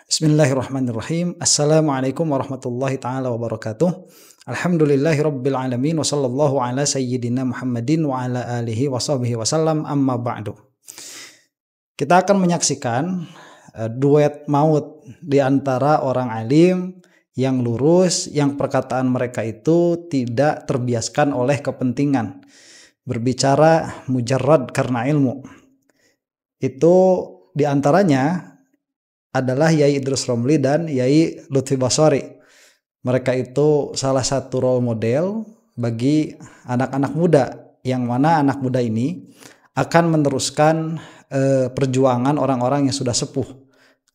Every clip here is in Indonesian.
Bismillahirrahmanirrahim. Assalamualaikum warahmatullahi ta'ala wabarakatuh. Alhamdulillahi rabbil alamin. Wa sallallahu ala sayyidina Muhammadin wa ala alihi wa sahbihi wasallam, amma ba'du. Kita akan menyaksikan duet maut di antara orang alim yang lurus, yang perkataan mereka itu tidak terbiaskan oleh kepentingan, berbicara mujarrad karena ilmu. Itu diantaranya adalah Yai Idrus Romli dan Yai Lutfi Basori. Mereka itu salah satu role model bagi anak-anak muda, yang mana anak muda ini akan meneruskan perjuangan orang-orang yang sudah sepuh.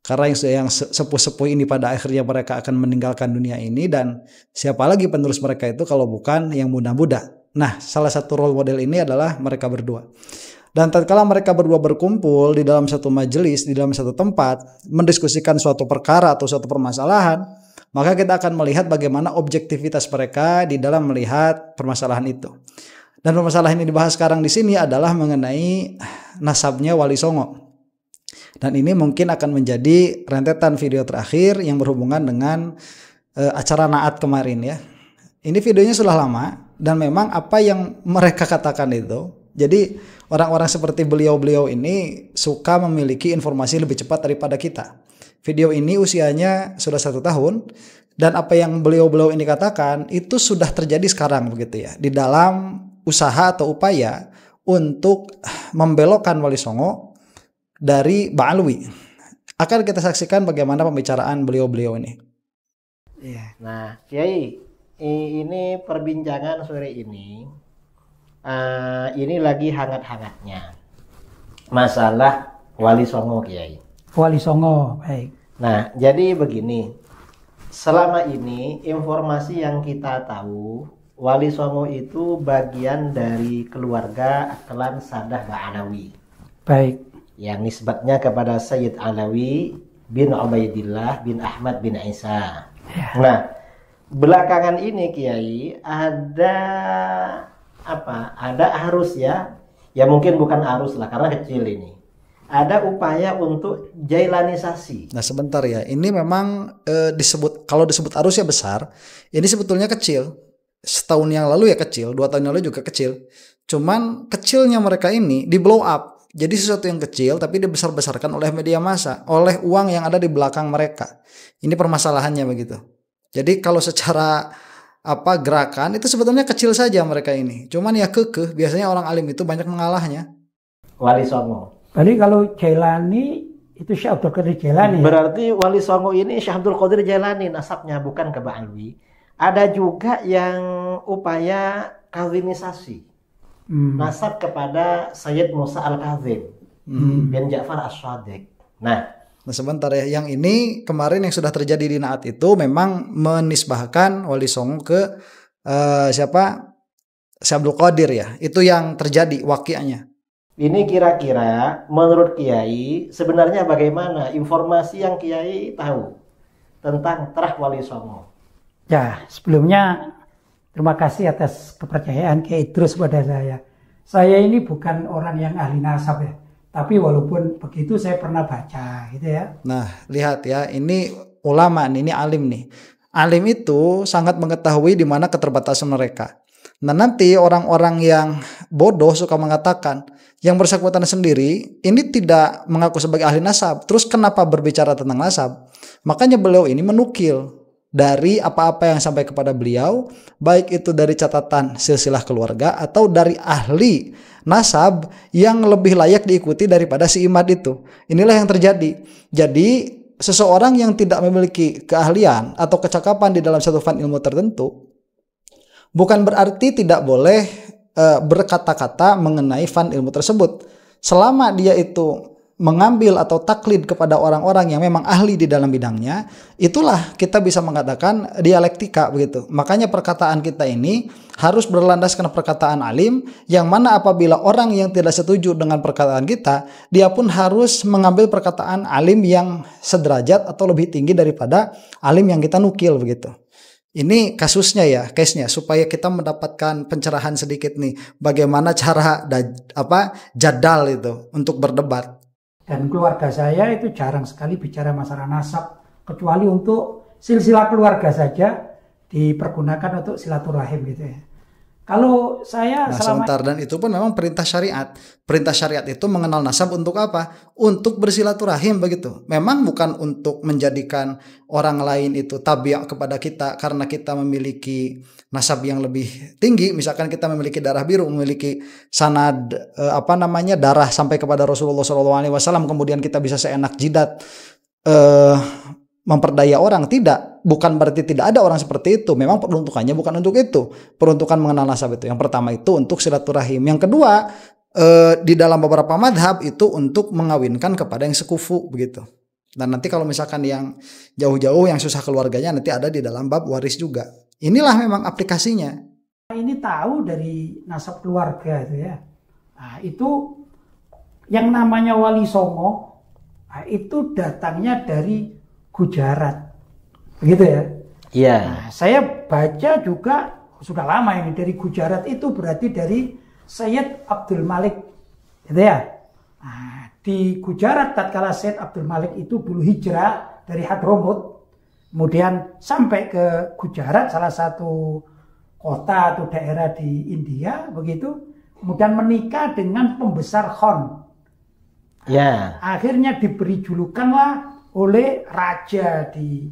Karena yang sepuh-sepuh ini pada akhirnya mereka akan meninggalkan dunia ini, dan siapa lagi penerus mereka itu kalau bukan yang muda-muda. Nah, salah satu role model ini adalah mereka berdua. Dan tatkala mereka berdua berkumpul di dalam satu majelis, di dalam satu tempat, mendiskusikan suatu perkara atau suatu permasalahan, maka kita akan melihat bagaimana objektivitas mereka di dalam melihat permasalahan itu. Dan permasalahan yang dibahas sekarang di sini adalah mengenai nasabnya Wali Songo. Dan ini mungkin akan menjadi rentetan video terakhir yang berhubungan dengan acara Naat kemarin ya. Ini videonya sudah lama, dan memang apa yang mereka katakan itu, jadi orang-orang seperti beliau-beliau ini suka memiliki informasi lebih cepat daripada kita. Video ini usianya sudah 1 tahun, dan apa yang beliau-beliau ini katakan itu sudah terjadi sekarang begitu ya, di dalam usaha atau upaya untuk membelokkan Wali Songo dari Ba'alwi. Akan kita saksikan bagaimana pembicaraan beliau-beliau ini. Nah, Kiai, ini perbincangan sore ini lagi hangat-hangatnya masalah Wali Songo, Kiai. Wali Songo, baik. Nah, jadi begini, selama ini informasi yang kita tahu, Wali Songo itu bagian dari keluarga klan Sadah Ba'alawi. Baik. Yang nisbatnya kepada Sayyid Alawi bin Ubaidillah bin Ahmad bin Isa. Ya. Nah, belakangan ini Kiai ada arus ya mungkin bukan arus lah karena kecil ini, ada upaya untuk jailanisasi. Nah sebentar ya, ini memang kalau disebut arusnya besar, ini sebetulnya kecil. Setahun yang lalu ya kecil, 2 tahun yang lalu juga kecil. Cuman kecilnya mereka ini di blow up, jadi sesuatu yang kecil tapi dibesar-besarkan oleh media massa, oleh uang yang ada di belakang mereka. Ini permasalahannya begitu. Jadi kalau secara gerakan itu sebetulnya kecil saja mereka ini, cuman ya kekeh, biasanya orang alim itu banyak mengalahnya. Wali Songo. Jadi kalau Jailani itu Syekh Abdul Qadir Jailani. Berarti Wali Songo ini Syekh Abdul Qadir Jailani nasabnya, bukan ke Ba'alwi. Ada juga yang upaya kazimisasi, nasab kepada Sayyid Musa Al-Kazim bin Ja'far As-Shadiq. Nah sebentar ya, yang ini kemarin yang sudah terjadi di Naat itu memang menisbahkan Wali Songo ke siapa? Syekh Abdul Qadir ya. Itu yang terjadi waqiahnya. Ini kira-kira menurut Kiai sebenarnya bagaimana informasi yang Kiai tahu tentang terah Wali Songo? Ya, sebelumnya terima kasih atas kepercayaan Kiai Idrus pada saya. Saya ini bukan orang yang ahli nasab ya. Tapi walaupun begitu saya pernah baca gitu ya. Nah lihat ya, ini ulama nih, ini alim nih. Alim itu sangat mengetahui di mana keterbatasan mereka. Nah nanti orang-orang yang bodoh suka mengatakan yang bersangkutan sendiri ini tidak mengaku sebagai ahli nasab. Terus kenapa berbicara tentang nasab? Makanya beliau ini menukil dari apa-apa yang sampai kepada beliau, baik itu dari catatan silsilah keluarga atau dari ahli nasab yang lebih layak diikuti daripada si imad itu. Inilah yang terjadi. Jadi seseorang yang tidak memiliki keahlian atau kecakapan di dalam satu fan ilmu tertentu, bukan berarti tidak boleh berkata-kata mengenai fan ilmu tersebut. Selama dia itu mengambil atau taklid kepada orang-orang yang memang ahli di dalam bidangnya, itulah kita bisa mengatakan dialektika begitu. Makanya perkataan kita ini harus berlandaskan perkataan alim, yang mana apabila orang yang tidak setuju dengan perkataan kita, dia pun harus mengambil perkataan alim yang sederajat atau lebih tinggi daripada alim yang kita nukil begitu. Ini kasusnya ya, case-nya, supaya kita mendapatkan pencerahan sedikit nih, bagaimana cara jadal itu untuk berdebat. Dan keluarga saya itu jarang sekali bicara masalah nasab kecuali untuk silsilah keluarga saja dipergunakan untuk silaturahim gitu ya. Kalau saya sebentar, dan itu pun memang perintah syariat. Perintah syariat itu mengenal nasab untuk apa? Untuk bersilaturahim begitu. Memang bukan untuk menjadikan orang lain itu tabiat kepada kita karena kita memiliki nasab yang lebih tinggi. Misalkan kita memiliki darah biru, memiliki sanad darah sampai kepada Rasulullah SAW, kemudian kita bisa seenak jidat memperdaya orang. Tidak, bukan berarti tidak ada orang seperti itu. Memang peruntukannya bukan untuk itu. Peruntukan mengenal nasab itu yang pertama itu untuk silaturahim. Yang kedua, di dalam beberapa madhab itu untuk mengawinkan kepada yang sekufu begitu. Dan nanti kalau misalkan yang jauh-jauh yang susah keluarganya nanti ada di dalam bab waris juga. Inilah memang aplikasinya. Ini tahu dari nasab keluarga itu ya. Nah, itu yang namanya Wali Songo, nah, itu datangnya dari Gujarat, begitu ya? Iya. Nah, saya baca juga sudah lama ini dari Gujarat, itu berarti dari Sayyid Abdul Malik, gitu ya? Nah, di Gujarat tatkala Sayyid Abdul Malik itu dulu hijrah dari Hadramut, kemudian sampai ke Gujarat, salah satu kota atau daerah di India, begitu, kemudian menikah dengan pembesar Khan. Ya. Akhirnya diberi julukanlah oleh raja di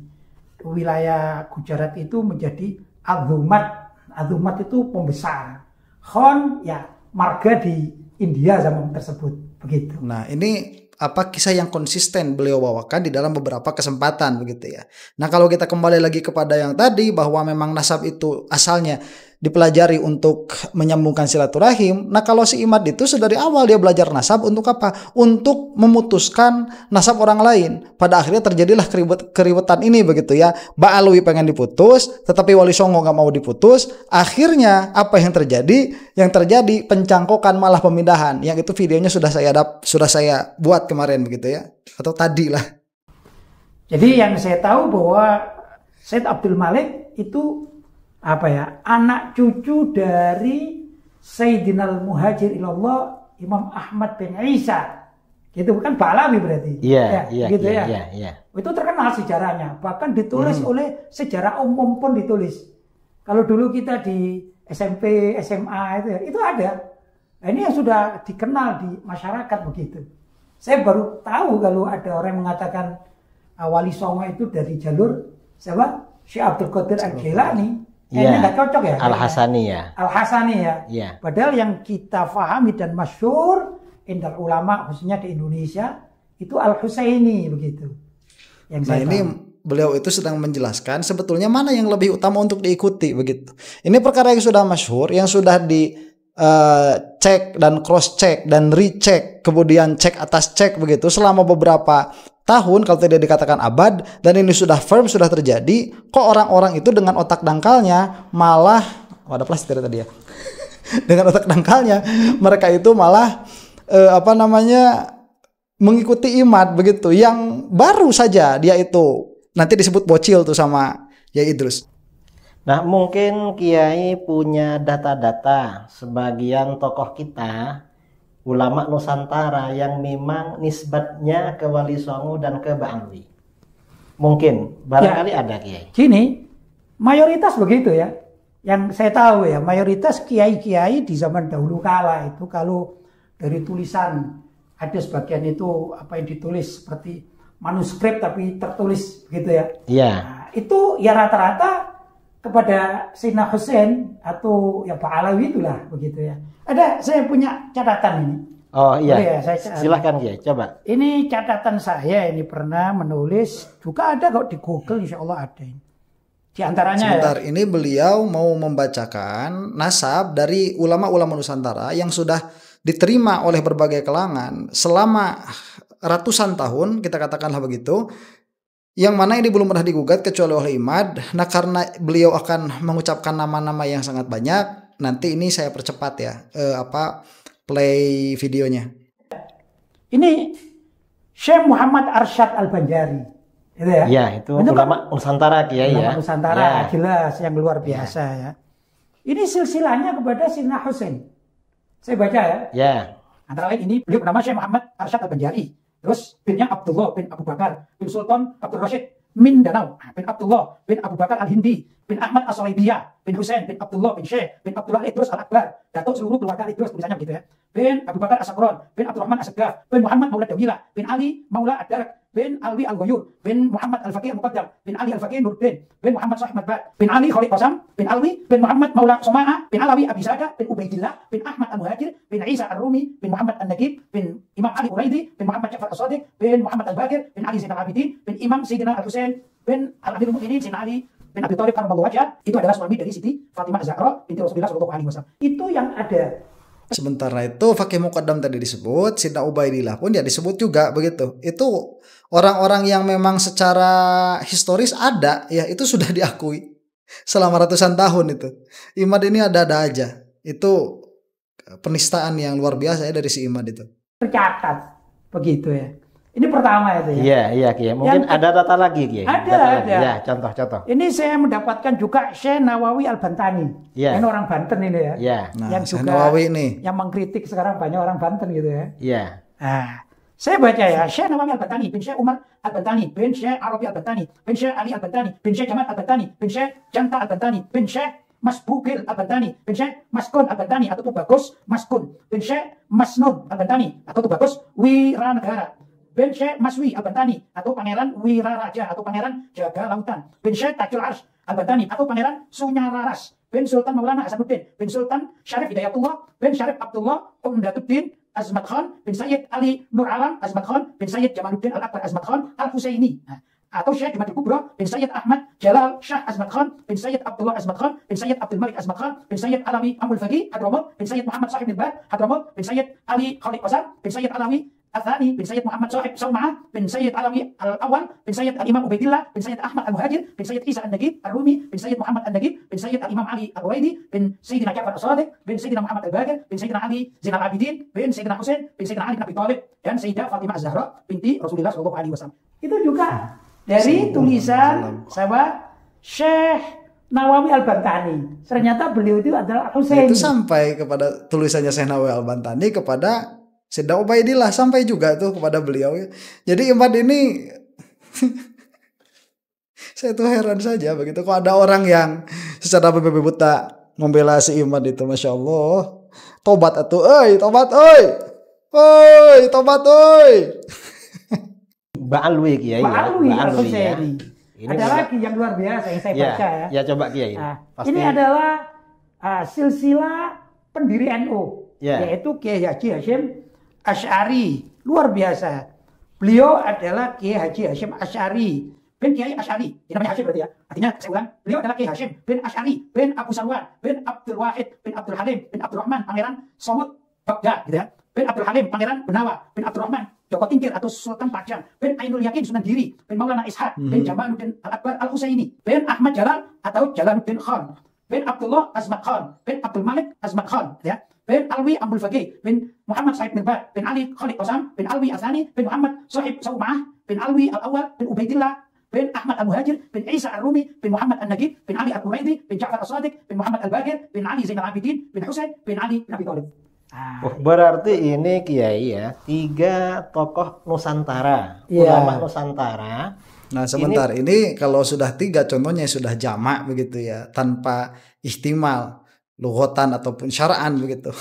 wilayah Gujarat itu menjadi Adhumat. Adhumat itu pembesar. Khan ya marga di India zaman tersebut, begitu. Nah, ini kisah yang konsisten beliau bawakan di dalam beberapa kesempatan begitu ya. Nah, kalau kita kembali lagi kepada yang tadi bahwa memang nasab itu asalnya dipelajari untuk menyambungkan silaturahim. Nah, kalau si Imad itu dari awal dia belajar nasab untuk apa? Untuk memutuskan nasab orang lain. Pada akhirnya terjadilah keributan ini begitu ya. Ba'alwi pengen diputus, tetapi Wali Songo nggak mau diputus. Akhirnya apa yang terjadi? Yang terjadi pencangkokan malah pemindahan. Yang itu videonya sudah saya buat kemarin begitu ya. Atau tadi lah. Jadi yang saya tahu bahwa Sayyid Abdul Malik itu anak cucu dari Sayyidinal Muhajir ilallah Imam Ahmad bin Isa. Itu bukan Ba'alawi berarti. Iya. Itu terkenal sejarahnya, bahkan ditulis oleh sejarah umum pun ditulis. Kalau dulu kita di SMP, SMA itu ada. Nah, ini yang sudah dikenal di masyarakat begitu. Saya baru tahu kalau ada orang yang mengatakan Wali Songo itu dari jalur siapa? Syekh Abdul Qadir Al-Jilani. Ini nggak cocok ya? Al-Hasani ya. Al-Hasani ya. Ya. Padahal yang kita fahami dan masyhur indal ulama khususnya di Indonesia itu Al-Husaini begitu. Nah, ini beliau itu sedang menjelaskan sebetulnya mana yang lebih utama untuk diikuti begitu. Ini perkara yang sudah masyhur, yang sudah cek dan cross check dan recheck, kemudian cek atas cek begitu selama beberapa tahun, kalau tidak dikatakan abad, dan ini sudah firm, sudah terjadi. Kok orang-orang itu dengan otak dangkalnya malah ada plastik tadi ya. Dengan otak dangkalnya mereka itu malah mengikuti Imad begitu, yang baru saja dia itu nanti disebut bocil tuh sama Yai Idrus. Nah, mungkin Kiai punya data-data sebagian tokoh kita, ulama Nusantara yang memang nisbatnya ke Wali Songo dan ke Ba'alwi. Mungkin, barangkali ada Kiai. Gini, mayoritas begitu ya. Yang saya tahu ya, mayoritas kiai-kiai di zaman dahulu kala itu kalau dari tulisan ada sebagian itu apa yang ditulis seperti manuskrip tapi tertulis begitu ya. Iya. Nah, itu ya rata-rata kepada Sayyidina Husain atau ya Pak Alawi itulah begitu ya. Ada, saya punya catatan ini. Oh iya. Ya, silakan Kiai, coba. Ini catatan saya, ini pernah menulis juga ada kok di Google, insya Allah ada ini. Di antaranya sebentar, ini beliau mau membacakan nasab dari ulama-ulama Nusantara yang sudah diterima oleh berbagai kalangan selama ratusan tahun, kita katakanlah begitu, yang mana ini belum pernah digugat kecuali oleh Imad. Nah, karena beliau akan mengucapkan nama-nama yang sangat banyak, nanti ini saya percepat ya, play videonya. Ini Syekh Muhammad Arsyad Al-Banjari. Gitu ya? Ya, itu ulama Nusantara Kiai ya. Ulama Nusantara ya. Jelas yang luar biasa ya. Ini silsilahnya kepada Sayyidina Husain. Saya baca ya. Ya. Antara lain ini beliau bernama Syekh Muhammad Arsyad Al-Banjari. Terus binnya Abdullah bin Abu Bakar bin Sultan Abdul Rashid Mindanao bin Abdullah bin Abu Bakar Al-Hindi bin Ahmad As-Salaibiyah bin Husain bin Abdullah bin Syekh bin Abdullah Idrus Al-Akbar, datuk seluruh keluarga Idrus tulisannya begitu ya, bin Abu Bakar As-Sakron bin Abdurrahman As-Segaf bin Muhammad Maula Dawila bin Ali Maula Ad-Darak bin Alwi Al-Ghayur bin Muhammad Al-Faqih Al-Muqaddam bin Ali Al-Faqih Nuruddin bin Muhammad Sahib Madbad bin Ali Khalid Qasam bin Alwi bin Muhammad Maula Soma'ah bin Alawi Abi Sada bin Ubaidillah bin Ahmad Al-Muhajir bin Isa Ar-Rumi bin Muhammad An-Nagib bin Imam Ali Uraidi bin Muhammad Ja'far As-Sadiq bin Muhammad Al-Baqir bin Ali Zainal Abidin bin Imam Sayyidina Al-Husain bin Al-Amirul Mukminin Sayyidina Ali bin Abi Thalib karramallahu wajhah. Itu adalah suami dari Siti Fatimah Az-Zahra binti Rasulullah sallallahu alaihi wasallam. Itu yang ada. Sementara itu Faqih Muqaddam tadi disebut, Sidna Ubaidillah pun ya disebut juga begitu. Itu orang-orang yang memang secara historis ada ya, itu sudah diakui selama ratusan tahun itu. Imad ini ada-ada aja. Itu penistaan yang luar biasa ya dari si Imad itu. Tercatat begitu ya. Ini pertama itu ya. Iya, Kiai. Mungkin ada data lagi, Kiai. Ada. Ya, contoh-contoh. Ini saya mendapatkan juga Syekh Nawawi Al-Bantani. Iya. Ini orang Banten ini ya. Iya. Nah, Yang Syekh juga Nawawi ini. yang mengkritik sekarang banyak orang Banten gitu ya. Iya. Nah, saya baca ya, Syekh Nawawi Al-Bantani bin Syekh Umar Al-Bantani bin Syekh Arabi Al-Bantani bin Syekh Ali Al-Bantani bin Syekh Jamal Al-Bantani bin Syekh Janta Al-Bantani bin Syekh Mas Bukil Al-Bantani bin Syekh Maskun Al-Bantani atau Tubagus Maskun bin Syekh Masnun Al-Bantani atau Tubagus Wiranegara bin Syekh Maswi Al-Bantani atau Pangeran Wiraraja atau Pangeran Jaga Lautan bin Syekh Tajul Arsh Al-Bantani atau Pangeran Sunyararas bin Sultan Maulana Hasanuddin bin Sultan Syarif Hidayatullah bin Syarif Abdullah Umdatuddin Azmat Khan bin Sayyid Ali Nur Alam Azmat Khan bin Sayyid Jamaluddin Al-Akbar Azmat Khan Al-Husaini atau Syekh Jumadil Kubra bin Sayyid Ahmad Jalal Shah Azmat Khan bin Sayyid Abdullah Azmat Khan bin Sayyid Abdul Malik Azmat Khan bin Sayyid Alawi Amul Faqih Hadramut bin Sayyid Muhammad Sahib Nilbad Hadramut bin Sayyid Ali Khalid Qasam bin Sayyid Alawi Al-Thani bin Sayyid Muhammad Sahib Sauma'ah bin Sayyid Alawi Al-Awwal bin Sayyid Al-Imam Ubaidillah bin Sayyid Ahmad Al-Muhajir bin Sayyid Isa An-Nagib Ar-Rumi bin Sayyid Muhammad An-Nagib bin Sayyid Al-Imam Ali Al-Waidi bin Sayyidina Ja'far As-Sadiq bin Sayyidina Muhammad Al-Baqir bin Sayyidina Ali Zainal Abidin bin Sayyidina Husain bin Sayyidina Ali bin Abi Thalib dan Sayyidah Fatimah Az-Zahra binti Rasulullah sallallahu alaihi wasallam. Itu juga dari tulisan sahabat Syekh Nawawi Al-Bantani. Ternyata beliau itu adalah Husaini. Itu sampai kepada tulisannya Syekh Nawawi Al-Bantani kepada Sidna Ubaidillah, sampai juga tuh kepada beliau ya. Jadi Imad ini saya tuh heran saja begitu kok ada orang yang secara berbeda buta membela si Imad itu, Masya Allah. Tobat atuh, tobat, tobat, Ba'alwi, Kiai. Ba'alwi ya. Al-Husaini. Ada juga lagi yang luar biasa yang saya baca ya. Ya coba Kiai. Pasti. Ini adalah silsilah pendiri NU, yaitu Kiai Haji Hashim Asy'ari. Luar biasa. Beliau adalah Kiai Haji Hashim Asy'ari bin Kiai Asy'ari. Ini namanya Hashim berarti ya. Artinya saya ulang, beliau adalah Kiai Hashim bin Asy'ari bin Abu Sarwan bin Abdul Wahid bin Abdul Halim bin Abdurrahman Pangeran Samud Baghdad gitu ya. Bin Abdul Halim Pangeran Benawa bin Abdurrahman Joko Tingkir atau Sultan Pajang bin Ainul Yakin Sunan Giri bin Maulana Ishaq bin Jamaluddin Al-Akbar Al-Husaini bin Ahmad Jalal atau Jalaluddin Khan bin Abdullah Azmat Khan bin Abdul Malik Azmat Khan ya. Bin Alwi Amul Faqih bin Muhammad Sahib Nilbad bin Ali Khalid Qasam bin Alwi Al-Thani bin Muhammad Sahib Sauma'ah bin Alwi Al-Awwal bin Ubaidillah bin Ahmad Al-Muhajir bin Isa Ar-Rumi bin Muhammad An-Nagib bin Ali Al-Quraidi bin Ja'far As-Sadiq bin Muhammad Al-Baqir bin Ali Zainal Abidin bin Husain bin Ali bin Abi Thalib. Berarti ini Kiai ya, 3 tokoh Nusantara, ulama Nusantara. Nah sebentar, ini kalau sudah 3 contohnya sudah jamak begitu ya, tanpa ihtimal lughatan ataupun syara'an begitu.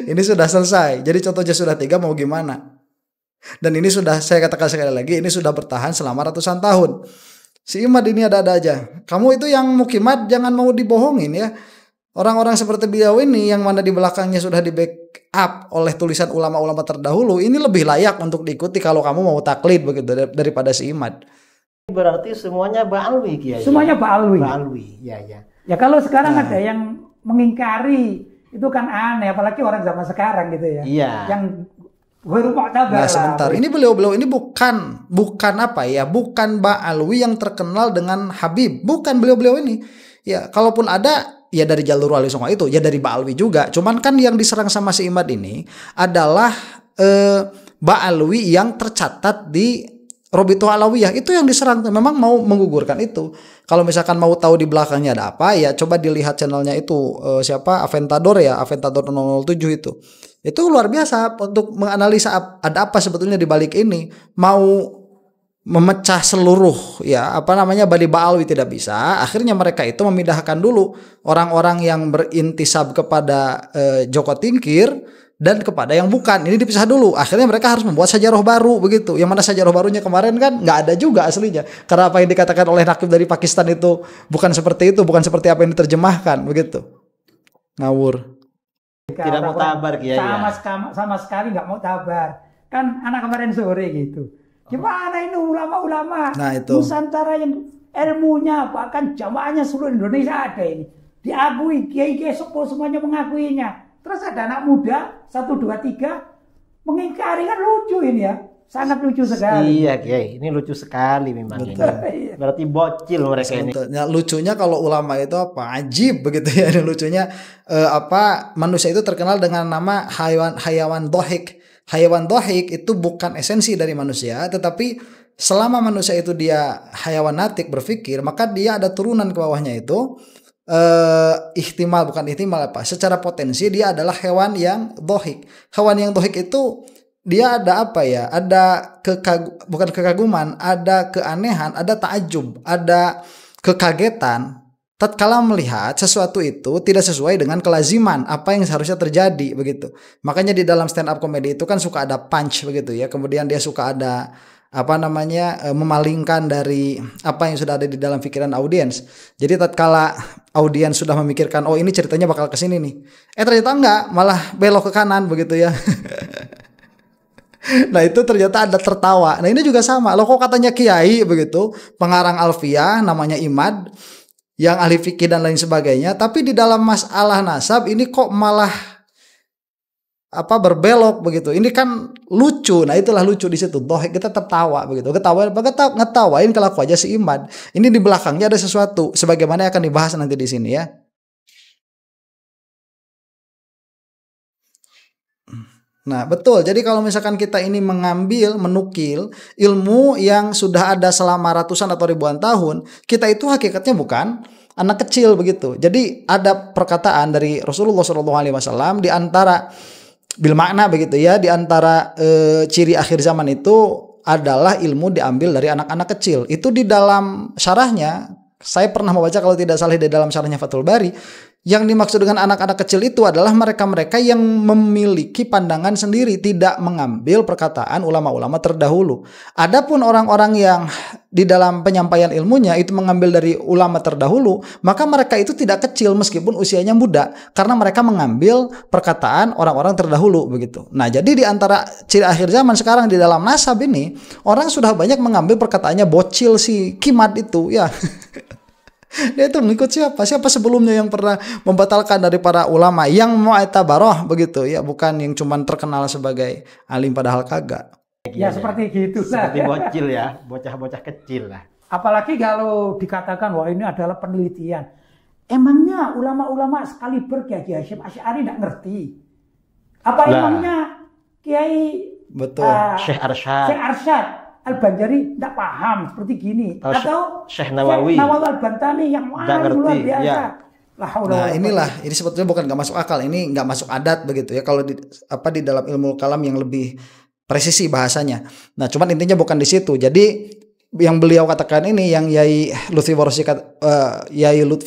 Ini sudah selesai. Jadi contohnya sudah 3, mau gimana? Dan ini sudah, saya katakan sekali lagi, ini sudah bertahan selama ratusan tahun. Si Imad ini ada-ada aja. Kamu itu yang mukimat jangan mau dibohongin ya. Orang-orang seperti beliau ini yang mana di belakangnya sudah di backup oleh tulisan ulama-ulama terdahulu, ini lebih layak untuk diikuti kalau kamu mau taklid begitu daripada si Imad. Berarti semuanya Ba'alwi, Kiai. Semuanya Ba'alwi. Ba'alwi, ya. Ya kalau sekarang ada yang mengingkari itu kan aneh, apalagi orang zaman sekarang gitu ya. Iya. Yang baru Nah sebentar, ini beliau ini bukan apa ya, bukan Ba'alwi yang terkenal dengan Habib, bukan beliau ini. Ya kalaupun ada ya dari jalur Wali Songo itu, ya dari Ba'alwi juga. Cuman kan yang diserang sama si Imad ini adalah Ba'alwi yang tercatat di Robito Alawiyah, itu yang diserang. Memang mau menggugurkan itu. Kalau misalkan mau tahu di belakangnya ada apa, ya coba dilihat channelnya itu siapa, Aventador ya, Aventador 007 itu. Itu luar biasa untuk menganalisa ada apa sebetulnya di balik ini. Mau memecah seluruh ya apa namanya Bani Ba'alwi tidak bisa, akhirnya mereka itu memindahkan dulu orang-orang yang berintisab kepada Joko Tingkir dan kepada yang bukan, ini dipisah dulu. Akhirnya mereka harus membuat sajarah baru begitu. Yang mana sajarah barunya kemarin kan nggak ada juga aslinya. Karena apa yang dikatakan oleh Nakib dari Pakistan itu bukan seperti itu, bukan seperti apa yang diterjemahkan begitu. Ngawur. Tidak mau tabar Kiai ya. Sama sekali nggak mau tabar. Kan anak kemarin sore gitu. Gimana ini ulama-ulama Nusantara yang ilmunya bahkan jamaahnya seluruh Indonesia ada ini. Diakui, kiai-kiai sepuh semuanya mengakuinya. Terus ada anak muda 1, 2, 3 mengingkari, kan lucu ini ya. Sangat lucu sekali. Iya Kiai, ini lucu sekali memang. Ini. Berarti bocil mereka ini. Ya, lucunya kalau ulama itu apa? Ajib begitu ya. Ini lucunya manusia itu terkenal dengan nama hayawan dohik. Hayawan dohik itu bukan esensi dari manusia, tetapi selama manusia itu dia hayawan natik berpikir, maka dia ada turunan ke bawahnya itu secara potensi dia adalah hewan yang dohik. Hewan yang dohik itu dia ada apa ya? Ada bukan kekaguman, ada keanehan, ada takjub, ada kekagetan tatkala melihat sesuatu itu tidak sesuai dengan kelaziman apa yang seharusnya terjadi begitu. Makanya di dalam stand up comedy itu kan suka ada punch begitu ya. Kemudian dia suka ada memalingkan dari apa yang sudah ada di dalam pikiran audiens. Jadi tatkala audiens sudah memikirkan oh ini ceritanya bakal ke sini nih. Ternyata enggak, malah belok ke kanan begitu ya. Nah itu ternyata ada tertawa. Nah ini juga sama. Loh kok katanya kiai begitu, pengarang alfiah namanya Imad, yang ahli fikih dan lain sebagainya, tapi di dalam masalah nasab ini kok malah berbelok begitu. Ini kan lucu. Nah itulah lucu di situ. Dohik kita tertawa begitu. Ngetawain kelakuannya si Imad. Ini di belakangnya ada sesuatu sebagaimana yang akan dibahas nanti di sini ya. Nah betul, jadi kalau misalkan kita ini menukil ilmu yang sudah ada selama ratusan atau ribuan tahun, kita itu hakikatnya bukan anak kecil begitu. Jadi ada perkataan dari Rasulullah SAW di antara bil makna begitu ya, di antara ciri akhir zaman itu adalah ilmu diambil dari anak-anak kecil. Itu di dalam syarahnya, saya pernah membaca kalau tidak salah di dalam syarahnya Fathul Bari. Yang dimaksud dengan anak-anak kecil itu adalah mereka-mereka yang memiliki pandangan sendiri, tidak mengambil perkataan ulama-ulama terdahulu. Adapun orang-orang yang di dalam penyampaian ilmunya itu mengambil dari ulama terdahulu, maka mereka itu tidak kecil meskipun usianya muda, karena mereka mengambil perkataan orang-orang terdahulu begitu. Nah, jadi di antara ciri akhir zaman sekarang di dalam nasab ini, orang sudah banyak mengambil perkataannya bocil si Kimat itu ya. Dia itu mengikut siapa sebelumnya yang pernah membatalkan dari para ulama yang mu'tabarah begitu ya, bukan yang cuman terkenal sebagai alim padahal kagak. Ya seperti gitu lah. Seperti bocil ya, bocah-bocah kecil lah. Apalagi kalau dikatakan wah ini adalah penelitian. Emangnya ulama-ulama sekaliber Kiai Hasyim Asy'ari tidak ngerti? Apa emangnya Kiai Syekh Arsyad Al-Banjari tidak paham seperti gini, atau Syekh Nawawi Al-Bantani yang luar biasa. Ya. Nah ini sebetulnya bukan nggak masuk akal, ini nggak masuk adat begitu ya kalau di dalam ilmu kalam yang lebih presisi bahasanya. Nah cuman intinya bukan di situ. Jadi yang beliau katakan ini, yang Yai Lutfi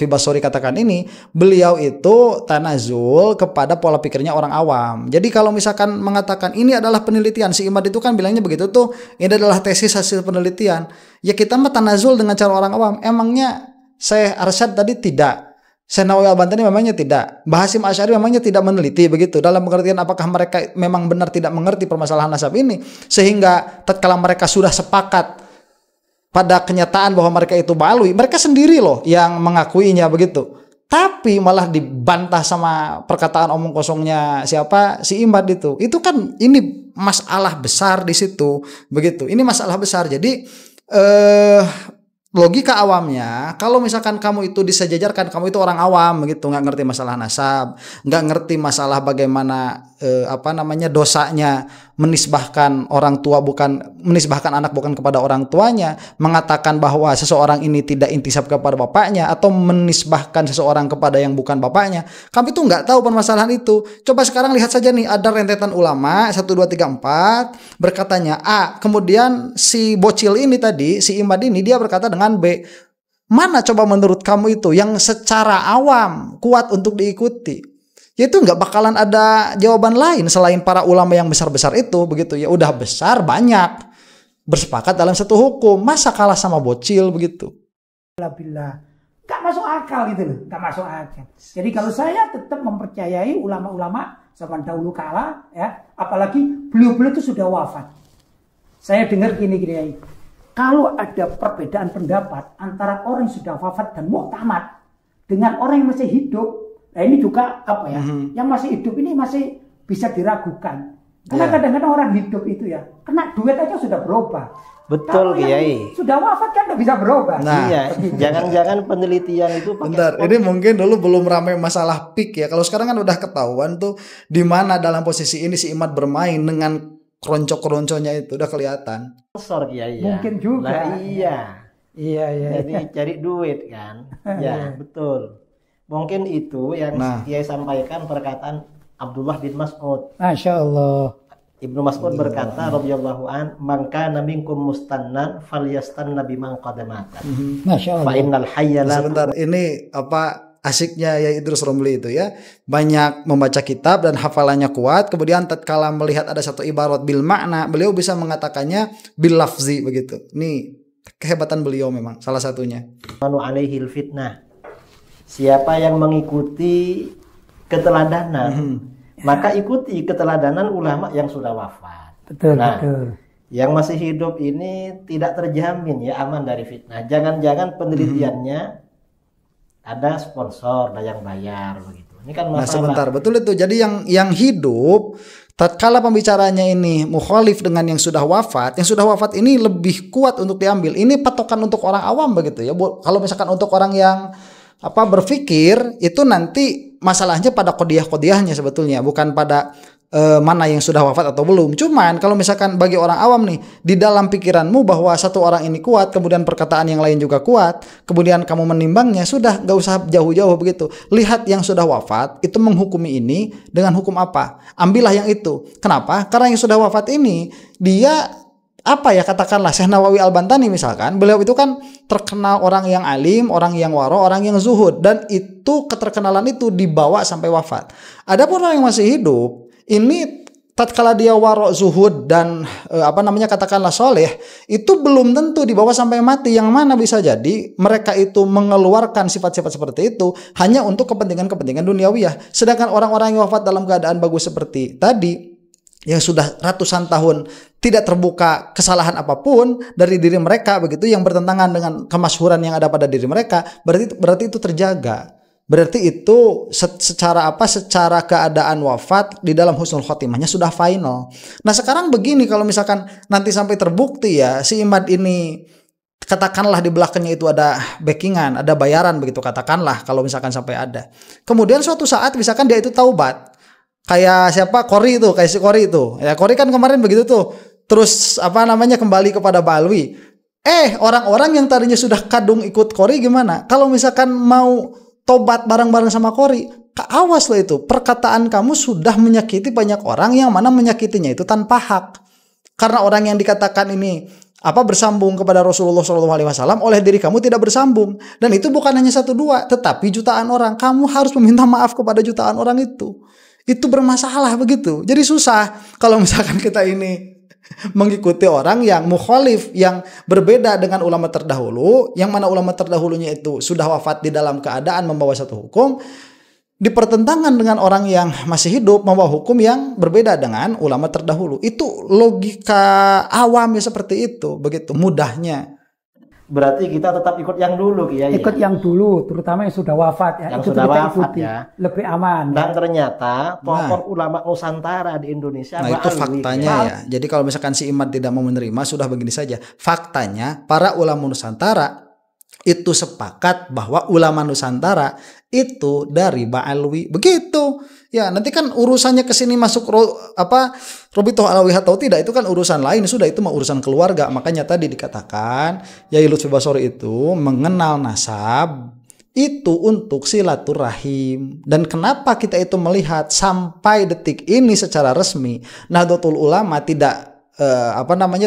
Basori katakan ini, beliau itu tanazul kepada pola pikirnya orang awam. Jadi kalau misalkan mengatakan ini adalah penelitian, si Imad itu kan bilangnya begitu tuh, ini adalah tesis hasil penelitian. Ya kita mah tanazul dengan cara orang awam. Emangnya Syekh Arsyad tadi tidak, Syekh Nawawi Al-Bantani memangnya tidak, Mbah Hasyim Asy'ari memangnya tidak meneliti begitu dalam pengertian apakah mereka memang benar tidak mengerti permasalahan nasab ini, sehingga tatkala mereka sudah sepakat pada kenyataan bahwa mereka itu Ba'alwi, mereka sendiri loh yang mengakuinya begitu. Tapi malah dibantah sama perkataan omong kosongnya siapa? Si Imad itu. Itu kan ini masalah besar di situ, begitu. Ini masalah besar. Jadi logika awamnya, kalau misalkan kamu itu disejajarkan, kamu itu orang awam begitu, nggak ngerti masalah nasab, nggak ngerti masalah bagaimana dosanya menisbahkan orang tua menisbahkan anak bukan kepada orang tuanya, mengatakan bahwa seseorang ini tidak intisab kepada bapaknya, atau menisbahkan seseorang kepada yang bukan bapaknya. Kami tuh nggak tahu permasalahan itu. Coba sekarang lihat saja nih, ada rentetan ulama 1 2 3 4 berkatanya A, kemudian si bocil ini tadi, si Imad ini dia berkata dengan B. Mana coba menurut kamu itu yang secara awam kuat untuk diikuti? Yaitu nggak bakalan ada jawaban lain selain para ulama yang besar-besar itu, begitu ya. Udah besar banyak bersepakat dalam satu hukum, masa kalah sama bocil begitu? Alhamdulillah, nggak masuk akal gitu loh, nggak masuk akal. Jadi kalau saya tetap mempercayai ulama-ulama zaman dahulu kala, ya, apalagi beliau-beliau itu sudah wafat. Saya dengar gini-gini. Kalau ada perbedaan pendapat antara orang yang sudah wafat dan muktamad dengan orang yang masih hidup, nah ini juga apa ya? Yang masih hidup ini masih bisa diragukan. Karena kadang-kadang orang hidup itu ya, kena duit aja sudah berubah. Betul, Kiai. Sudah wafat kan nggak bisa berubah. Nah, iya, jangan-jangan penelitian itu bentar, ini mungkin dulu belum ramai masalah pik ya. Kalau sekarang kan udah ketahuan tuh di mana dalam posisi ini si Imad bermain dengan keroncok-keronconya itu udah kelihatan. sponsor, Kiai. Mungkin juga. Nah, iya. Iya. Jadi cari duit kan. Ya, betul. Mungkin itu yang Kiai sampaikan perkataan Abdullah bin Mas'ud. Masya Allah. Ibnu Mas'ud berkata radhiyallahu an, "Man kana minkum mustannan falyastanna biman qad mata." Masya Allah. Fa innal hayya la. Sebentar, ini apa asiknya ya Idrus Romli itu ya, banyak membaca kitab dan hafalannya kuat, kemudian tatkala melihat ada satu ibarat bil makna, beliau bisa mengatakannya bil lafzi begitu. Ini kehebatan beliau memang salah satunya. Manu alaihil fitnah. Siapa yang mengikuti keteladanan, maka ikuti keteladanan ulama yang sudah wafat. Betul, nah, betul. Yang masih hidup ini tidak terjamin ya aman dari fitnah. Jangan-jangan penelitiannya ada sponsor, ada yang bayar begitu. Ini kan masalah. Nah sebentar, betul itu. Jadi yang hidup, tatkala pembicaranya ini mukhalif dengan yang sudah wafat ini lebih kuat untuk diambil. Ini patokan untuk orang awam begitu ya. Kalau misalkan untuk orang yang berpikir, itu nanti masalahnya pada qodiyah-qodiyahnya sebetulnya, bukan pada mana yang sudah wafat atau belum. Cuman kalau misalkan bagi orang awam nih, di dalam pikiranmu bahwa satu orang ini kuat, kemudian perkataan yang lain juga kuat, kemudian kamu menimbangnya, sudah gak usah jauh-jauh begitu. Lihat yang sudah wafat itu menghukumi ini dengan hukum apa, ambillah yang itu. Kenapa? Karena yang sudah wafat ini dia katakanlah Syekh Nawawi Al-Bantani misalkan, beliau itu kan terkenal orang yang alim, orang yang waro, orang yang zuhud, dan itu keterkenalan itu dibawa sampai wafat. Adapun orang yang masih hidup ini tatkala dia waro, zuhud, dan katakanlah soleh, itu belum tentu dibawa sampai mati. Yang mana bisa jadi mereka itu mengeluarkan sifat-sifat seperti itu hanya untuk kepentingan-kepentingan duniawiyah. Sedangkan orang-orang yang wafat dalam keadaan bagus seperti tadi, yang sudah ratusan tahun tidak terbuka kesalahan apapun dari diri mereka begitu, yang bertentangan dengan kemasyhuran yang ada pada diri mereka, berarti itu terjaga. Berarti itu secara keadaan wafat di dalam husnul khotimahnya sudah final. Nah sekarang begini, kalau misalkan nanti sampai terbukti ya si Imad ini, katakanlah di belakangnya itu ada backingan, ada bayaran begitu, katakanlah kalau misalkan sampai ada. Kemudian suatu saat misalkan dia itu taubat. Kayak siapa? Qori itu, kayak si Qori itu. Ya Qori kan kemarin begitu tuh. Terus kembali kepada Balwi. Orang-orang yang tadinya sudah kadung ikut Qori gimana? Kalau misalkan mau tobat bareng-bareng sama Qori, awas loh itu. Perkataan kamu sudah menyakiti banyak orang, yang mana menyakitinya itu tanpa hak. Karena orang yang dikatakan ini bersambung kepada Rasulullah SAW, oleh diri kamu tidak bersambung. Dan itu bukan hanya 1 2, tetapi jutaan orang. Kamu harus meminta maaf kepada jutaan orang itu. Itu bermasalah begitu. Jadi susah kalau misalkan kita ini mengikuti orang yang mukhalif, yang berbeda dengan ulama terdahulu, yang mana ulama terdahulunya itu sudah wafat di dalam keadaan membawa satu hukum, dipertentangan dengan orang yang masih hidup membawa hukum yang berbeda dengan ulama terdahulu. Itu logika awamnya seperti itu, begitu mudahnya. Berarti kita tetap ikut yang dulu, Kiai. Ikut yang dulu, terutama yang sudah wafat ya. Yang itu sudah wafat ikuti. ya. Lebih aman. Dan ternyata tokoh ulama Nusantara di Indonesia. Nah itu faktanya ya. Jadi kalau misalkan si Imad tidak mau menerima, sudah begini saja. Faktanya para ulama Nusantara itu sepakat bahwa ulama Nusantara itu dari Ba'alwi. Begitu. Ya, nanti kan urusannya ke sini masuk Robitoh Alawiyah atau tidak itu kan urusan lain, sudah itu mah urusan keluarga. Makanya tadi dikatakan Yai Lutfi Basori itu mengenal nasab itu untuk silaturahim. Dan kenapa kita itu melihat sampai detik ini secara resmi Nahdlatul Ulama tidak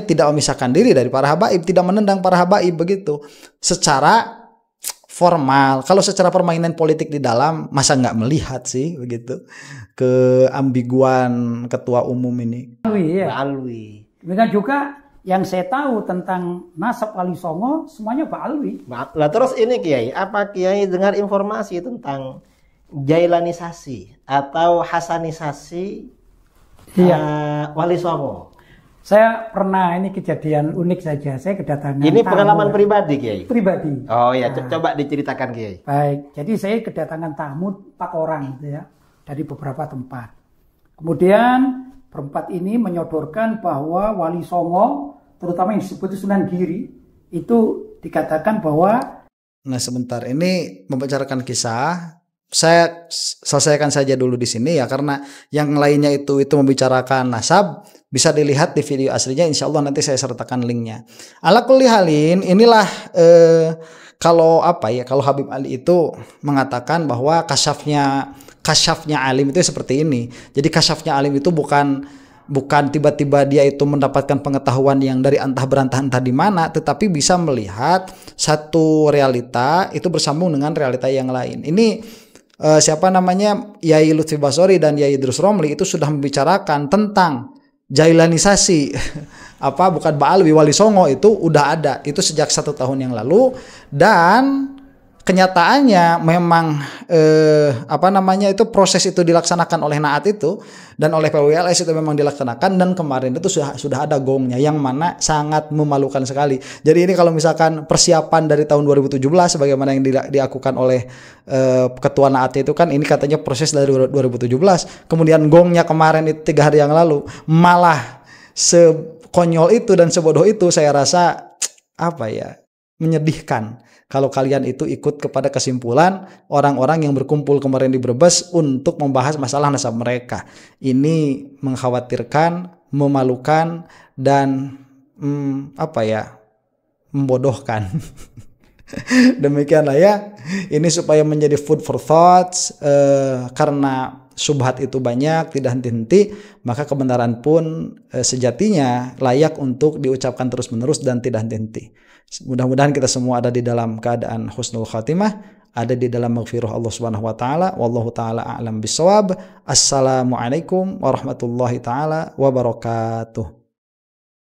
tidak memisahkan diri dari para habaib, tidak menendang para habaib begitu secara formal. Kalau secara permainan politik di dalam, masa nggak melihat sih begitu keambiguan ketua umum ini. Ba'alwi. Demikian juga yang saya tahu tentang nasab Wali Songo semuanya Ba'alwi. Lah terus ini Kiai, apa Kiai dengar informasi tentang Jailanisasi atau Hasanisasi Wali Songo? Saya pernah, ini kejadian unik saja. Saya kedatangan Ini pengalaman pribadi, Kiai? Pribadi. Oh ya, coba diceritakan, Kiai. Baik, jadi saya kedatangan tamu 4 orang gitu ya, dari beberapa tempat. Kemudian berempat ini menyodorkan bahwa Wali Songo, terutama yang disebut Sunan Giri, itu dikatakan bahwa... Nah sebentar, ini membicarakan kisah. Saya selesaikan saja dulu di sini ya, karena yang lainnya itu membicarakan nasab, bisa dilihat di video aslinya, insya Allah nanti saya sertakan linknya. Ala kulli halin, inilah kalau Habib Ali itu mengatakan bahwa kasyafnya alim itu seperti ini. Jadi kasyafnya alim itu bukan tiba-tiba dia itu mendapatkan pengetahuan yang dari antah berantah entah di mana, tetapi bisa melihat satu realita itu bersambung dengan realita yang lain. Ini Yai Lutfi Basori dan Yai Idrus Romli itu sudah membicarakan tentang Jailanisasi bukan Ba'alwi, Wali Songo itu udah ada itu sejak 1 tahun yang lalu, dan kenyataannya memang itu proses itu dilaksanakan oleh Naat itu dan oleh PWLS itu memang dilaksanakan, dan kemarin itu sudah ada gongnya yang mana sangat memalukan sekali. Jadi ini kalau misalkan persiapan dari tahun 2017 sebagaimana yang dilakukan oleh ketua Naat itu kan, ini katanya proses dari 2017, kemudian gongnya kemarin itu 3 hari yang lalu, malah sekonyol itu dan sebodoh itu. Saya rasa menyedihkan kalau kalian itu ikut kepada kesimpulan orang-orang yang berkumpul kemarin di Brebes untuk membahas masalah nasab mereka. Ini mengkhawatirkan, memalukan, dan membodohkan. Demikianlah ya. Ini supaya menjadi food for thoughts, karena syubhat itu banyak, tidak henti-henti, maka kebenaran pun sejatinya layak untuk diucapkan terus-menerus dan tidak henti-henti. Mudah-mudahan kita semua ada di dalam keadaan husnul khatimah, ada di dalam maghfirah Allah Subhanahu wa taala. Wallahu taala a'lam bissawab. Assalamualaikum warahmatullahi taala wabarakatuh.